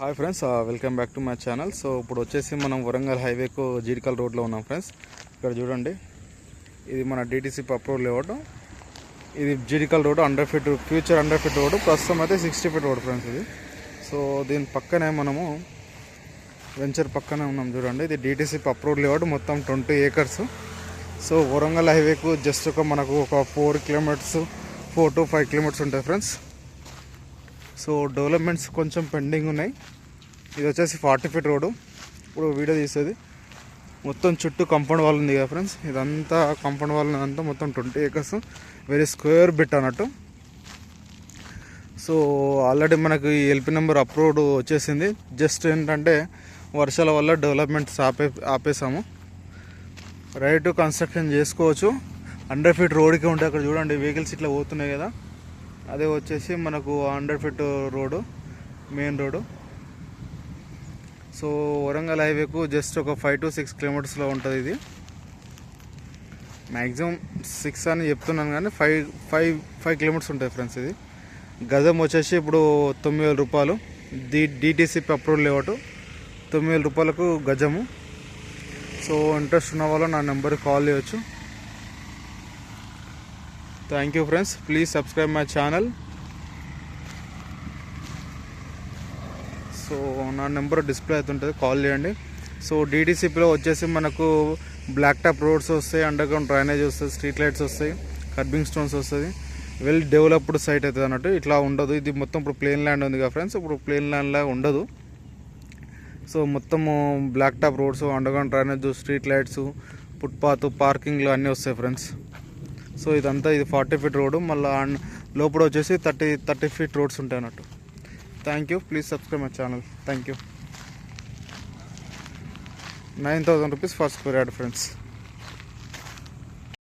Hi friends, welcome back to my channel. So ఇప్పుడు వచ్చేసి మనం వరంగల్ హైవేకు జీడికల్ రోడ్లో ఉన్నాం ఫ్రెండ్స్. ఇక్కడ చూడండి, ఇది మన డిటిసి అప్రూవల్ లేఅవుట్. ఇది Jeedikal road 100 feet future 100 feet road, ప్రస్తుతం అయితే 60 ఫీట్ రోడ్ ఫ్రెండ్స్ ఇది. సో దీని పక్కనే మనము వెంచర్ పక్కనే ఉన్నాం చూడండి. ఇది డిటిసి అప్రూవల్ లేఅవుట్, మొత్తం 20 acres. సో వరంగల్ హైవేకు జస్ట్ మనకు ఒక 4 కిలోమీటర్స్ 4 to 5 కిలోమీటర్స్ ఉంటాయి ఫ్రెండ్స్. సో డెవలప్మెంట్స్ కొంచెం పెండింగ్ ఉన్నాయి. ఇది వచ్చేసి 40 ఫీట్ రోడ్డు. ఇప్పుడు వీడియో తీసేది మొత్తం చుట్టూ కాంపౌండ్ వాల్ ఉంది కదా ఫ్రెండ్స్. ఇదంతా కాంపౌండ్ వాల్ అంతా మొత్తం 20 acres, వెరీ స్క్వేర్ బిట్ అన్నట్టు. సో ఆల్రెడీ మనకు ఈ ఎల్పీ నెంబర్ అప్రూవ్డ్ వచ్చేసింది. జస్ట్ ఏంటంటే వర్షాల వల్ల డెవలప్మెంట్స్ ఆపేసాము. రైట్ కన్స్ట్రక్షన్ చేసుకోవచ్చు. 100 ఫీట్ రోడ్కి ఉంటే అక్కడ చూడండి వెహికల్స్ ఇట్లా పోతున్నాయి కదా, అదే వచ్చేసి మనకు 100 feet road, main road. So Warangal హైవేకు జస్ట్ ఒక 5 to 6 కిలోమీటర్స్లో ఉంటుంది. ఇది మ్యాక్సిమం 6 అని చెప్తున్నాను కానీ 5 కిలోమీటర్స్ ఉంటాయి ఫ్రెండ్స్. ఇది గజం వచ్చేసి ఇప్పుడు 9,000 రూపాయలు. డిటిసి అప్రూవల్ లేఅవుట్ 9,000 రూపాయలకు గజము. సో ఇంట్రెస్ట్ ఉన్న వాళ్ళు నా నెంబర్కి కాల్ చేయవచ్చు. Thank you friends, please subscribe my channel. So నా నెంబర్ డిస్ప్లే అవుతుంటుంది, కాల్ చేయండి. సో డిటిసిపిలో వచ్చేసి మనకు బ్లాక్ టాప్ రోడ్స్ వస్తాయి, అండర్ గ్రౌండ్ డ్రైనేజ్ వస్తుంది, స్ట్రీట్ లైట్స్ వస్తాయి, కర్బింగ్ స్టోన్స్ వస్తుంది. వెల్ డెవలప్డ్ సైట్ అవుతుంది అన్నట్టు. ఇట్లా ఉండదు. ఇది మొత్తం ఇప్పుడు ప్లేన్ ల్యాండ్ ఉంది కదా ఫ్రెండ్స్, ఇప్పుడు ప్లేన్ ల్యాండ్ లాగా ఉండదు. సో మొత్తము black top roads, underground drainage, street lights, footpath, పార్కింగ్లు అన్నీ వస్తాయి ఫ్రెండ్స్. సో ఇదంతా ఇది 40 ఫీట్ రోడ్డు. మళ్ళీ లోపల వచ్చేసి 30 ఫీట్ రోడ్స్ ఉంటాయి అన్నట్టు. Thank you, please subscribe my channel. Thank you. 9,000 rupees for square yard friends.